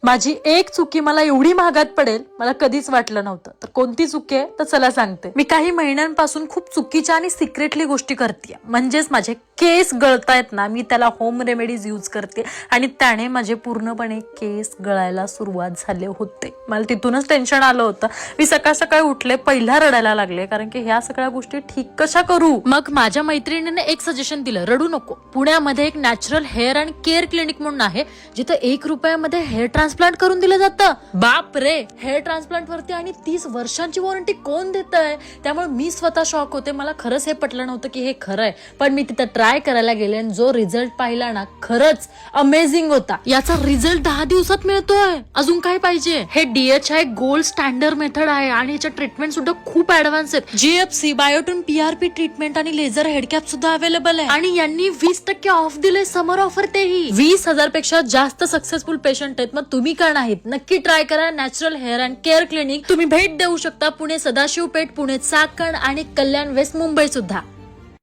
माझी एक चुकी मला एवढी महागात पडेल मला कधीच वाटलं नव्हतं. तर कोणती चुकी आहे तर चला सांगते. मी काही महिन्यांपासून खूप चुकीच्या आणि सिक्रेटली गोष्टी करते. म्हणजेच माझे केस गळतायत ना, मी त्याला होम रेमेडीज यूज करते आणि त्याने माझे पूर्णपणे केस गळायला सुरुवात झाले होते. मला तिथूनच टेन्शन आलं होतं. मी सकाळ सकाळी उठले, पहिला रडायला लागले, कारण की ह्या सगळ्या गोष्टी ठीक कशा करू. मग माझ्या मैत्रिणीने एक सजेशन दिलं, रडू नको, पुण्यामध्ये एक natural hair and care clinic म्हणून आहे जिथे 1 रुपयामध्ये हेअर ट्रान्सप्लांट करून दिलं जातं. बाप रे, हेअर ट्रान्सप्लांट वरती आणि 30 वर्षांची वॉरंटी कोण देत आहे. त्यामुळे मी स्वतः शॉक होते. मला खरंच हे पटलं नव्हतं की हे खरं आहे. पण मी तिथं ट्राय करायला गेले आणि जो रिझल्ट पाहिला ना, खरंच अमेझिंग होता. याचा रिझल्ट 10 दिवसात मिळतोय. अजून काय पाहिजे. हे DHI गोल्ड स्टँडर्ड मेथड आहे आणि ह्याच्या ट्रीटमेंट सुद्धा खूप ऍडव्हान्स आहेत. GFC, बायोटोन, PRP ट्रीटमेंट आणि लेझर हेडकॅप सुद्धा अवेलेबल आहे. आणि यांनी 20% ऑफ दिले, समर ऑफर तेही. 20,000 पेक्षा जास्त सक्सेसफुल पेशंट आहेत. मग तुम्ही का नाहीत? नक्की ट्राय करा natural hair and care clinic. तुम्ही भेट देऊ शकता पुणे सदाशिव पेठ, पुणे चाकण आणि कल्याण वेस्ट मुंबई सुद्धा.